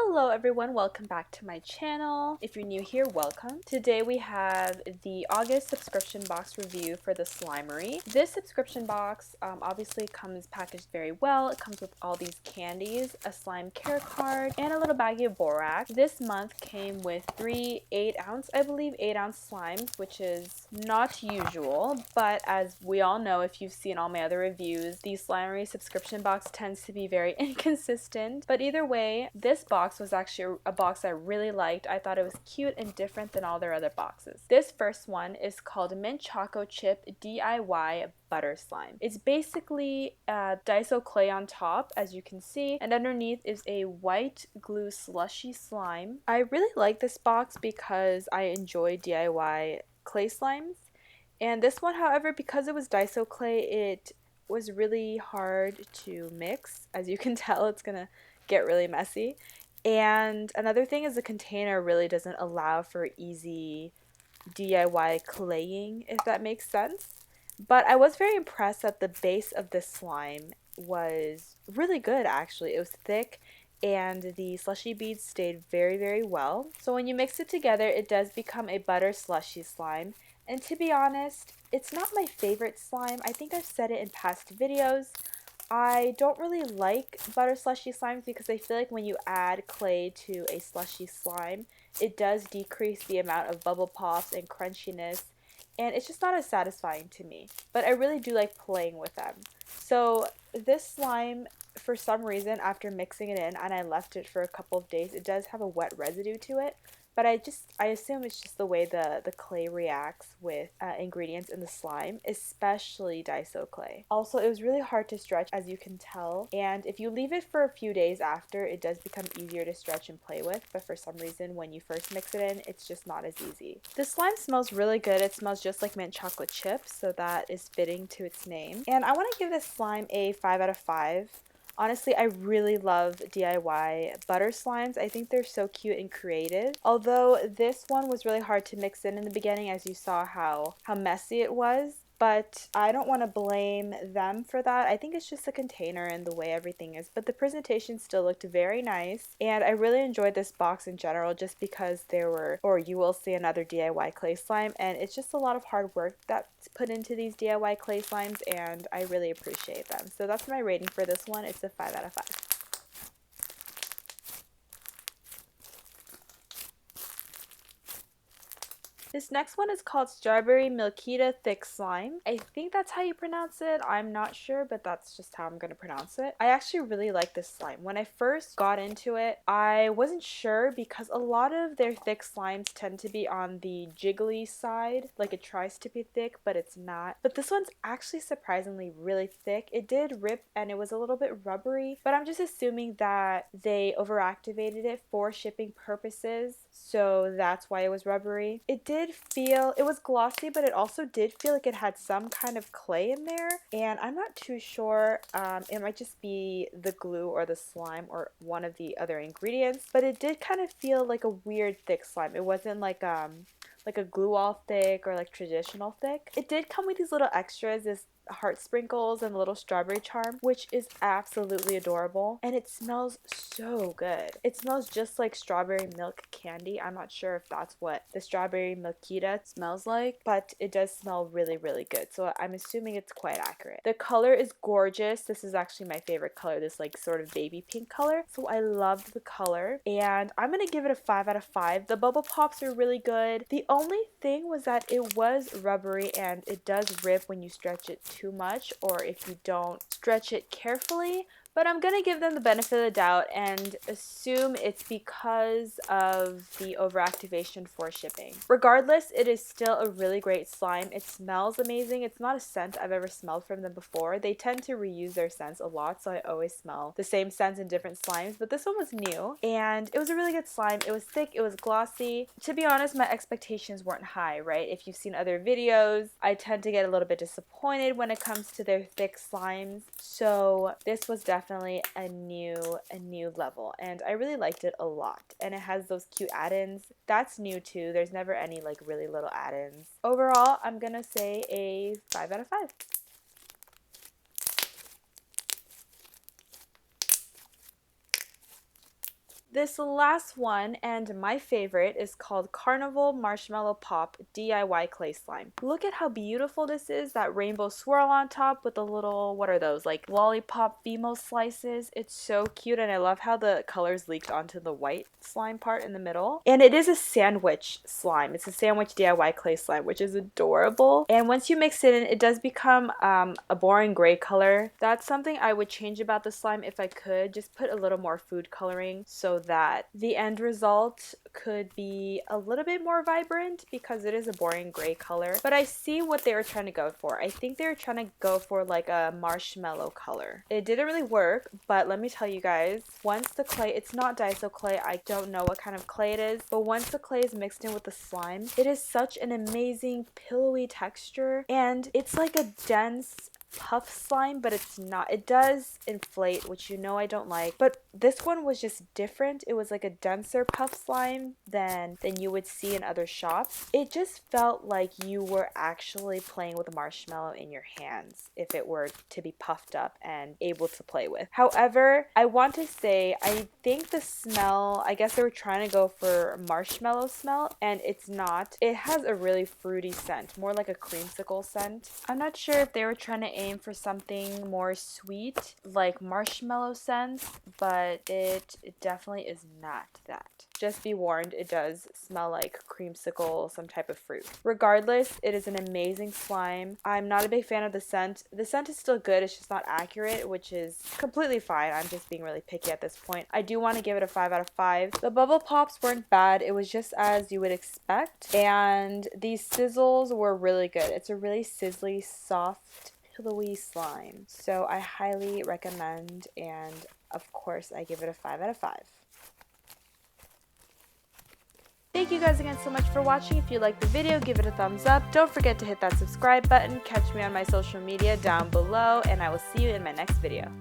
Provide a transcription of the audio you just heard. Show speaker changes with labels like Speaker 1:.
Speaker 1: Hello everyone, welcome back to my channel. If you're new here, welcome. Today we have the August subscription box review for the SLIMERY. This subscription box obviously comes packaged very well. It comes with all these candies, a slime care card, and a little baggie of borax. This month came with 3 8-ounce, I believe 8-ounce slimes, which is not usual, but as we all know, if you've seen all my other reviews, the SLIMERY subscription box tends to be very inconsistent. But either way, this box was actually a box I really liked. I thought it was cute and different than all their other boxes. This first one is called Mint Choco Chip DIY Butter Slime. It's basically Daiso clay on top, as you can see, and underneath is a white glue slushy slime. I really like this box because I enjoy DIY clay slimes. And this one, however, because it was Daiso clay, it was really hard to mix. As you can tell, it's gonna get really messy. And another thing is the container really doesn't allow for easy DIY claying, if that makes sense. But I was very impressed that the base of the slime was really good, actually. It was thick and the slushy beads stayed very, very well. So when you mix it together, it does become a butter slushy slime. And to be honest, it's not my favorite slime. I think I've said it in past videos. I don't really like butter slushy slimes because I feel like when you add clay to a slushy slime, it does decrease the amount of bubble pops and crunchiness, and it's just not as satisfying to me. But I really do like playing with them. So this slime, for some reason, after mixing it in and I left it for a couple of days, it does have a wet residue to it. But I assume it's just the way the clay reacts with ingredients in the slime, especially Daiso clay. Also, it was really hard to stretch, as you can tell, and if you leave it for a few days after, it does become easier to stretch and play with, but for some reason, when you first mix it in, it's just not as easy. The slime smells really good. It smells just like mint chocolate chips, so that is fitting to its name. And I want to give this slime a 5 out of 5. Honestly, I really love DIY butter slimes. I think they're so cute and creative. Although this one was really hard to mix in the beginning, as you saw how messy it was. But I don't want to blame them for that. I think it's just the container and the way everything is. But the presentation still looked very nice. And I really enjoyed this box in general just because there were, or you will see another DIY clay slime. And it's just a lot of hard work that's put into these DIY clay slimes. And I really appreciate them. So that's my rating for this one. It's a 5 out of 5. This next one is called Strawberry Milkita Thick Slime. I think that's how you pronounce it. I'm not sure, but that's just how I'm going to pronounce it. I actually really like this slime. When I first got into it, I wasn't sure because a lot of their thick slimes tend to be on the jiggly side. Like it tries to be thick, but it's not. But this one's actually surprisingly really thick. It did rip and it was a little bit rubbery, but I'm just assuming that they overactivated it for shipping purposes. So that's why it was rubbery. It was glossy, but it also did feel like it had some kind of clay in there, and I'm not too sure. It might just be the glue or the slime or one of the other ingredients, but it did kind of feel like a weird thick slime. It wasn't like a glue all thick or like traditional thick. It did come with these little extras, this heart sprinkles and a little strawberry charm, which is absolutely adorable, and it smells so good. It smells just like strawberry milk candy. I'm not sure if that's what the strawberry Milkita smells like, but it does smell really, really good, so I'm assuming it's quite accurate. The color is gorgeous. This is actually my favorite color, this like sort of baby pink color, so I loved the color, and I'm gonna give it a 5 out of 5. The bubble pops are really good. The only thing was that it was rubbery and it does rip when you stretch it too much or if you don't stretch it carefully. But I'm gonna give them the benefit of the doubt and assume it's because of the overactivation for shipping. Regardless, it is still a really great slime. It smells amazing. It's not a scent I've ever smelled from them before. They tend to reuse their scents a lot, so I always smell the same scents in different slimes, but this one was new and it was a really good slime. It was thick, it was glossy. To be honest, my expectations weren't high, right? If you've seen other videos, I tend to get a little bit disappointed when it comes to their thick slimes. So this was definitely a new level, and I really liked it a lot. And it has those cute add-ins. That's new too. There's never any like really little add-ins. Overall, I'm gonna say a 5 out of 5. This last one, and my favorite, is called Carnival Marshmallow Pop DIY Clay Slime. Look at how beautiful this is, that rainbow swirl on top with the little, what are those, like lollipop Fimo slices. It's so cute, and I love how the colors leaked onto the white slime part in the middle. And it is a sandwich slime. It's a sandwich DIY clay slime, which is adorable. And once you mix it in, it does become a boring gray color. That's something I would change about the slime if I could. Just put a little more food coloring so that the end result could be a little bit more vibrant, because it is a boring gray color. But I see what they were trying to go for. I think they were trying to go for like a marshmallow color. It didn't really work, but let me tell you guys, once the clay, it's not Daiso clay, I don't know what kind of clay it is, but once the clay is mixed in with the slime, it is such an amazing pillowy texture, and it's like a dense puff slime, but it's not. It does inflate, which you know I don't like, but this one was just different. It was like a denser puff slime than you would see in other shops. It just felt like you were actually playing with a marshmallow in your hands if it were to be puffed up and able to play with. However, I want to say, I think the smell, I guess they were trying to go for marshmallow smell, and it's not. It has a really fruity scent, more like a creamsicle scent. I'm not sure if they were trying to aim for something more sweet like marshmallow scents, but it definitely is not that. Just be warned, it does smell like creamsicle, some type of fruit. Regardless, it is an amazing slime. I'm not a big fan of the scent. The scent is still good, it's just not accurate, which is completely fine. I'm just being really picky at this point. I do want to give it a 5 out of 5. The bubble pops weren't bad, it was just as you would expect, and these sizzles were really good. It's a really sizzly, soft, pillowy slime. So I highly recommend, and of course I give it a 5 out of 5. Thank you guys again so much for watching. If you liked the video, give it a thumbs up. Don't forget to hit that subscribe button. Catch me on my social media down below, and I will see you in my next video.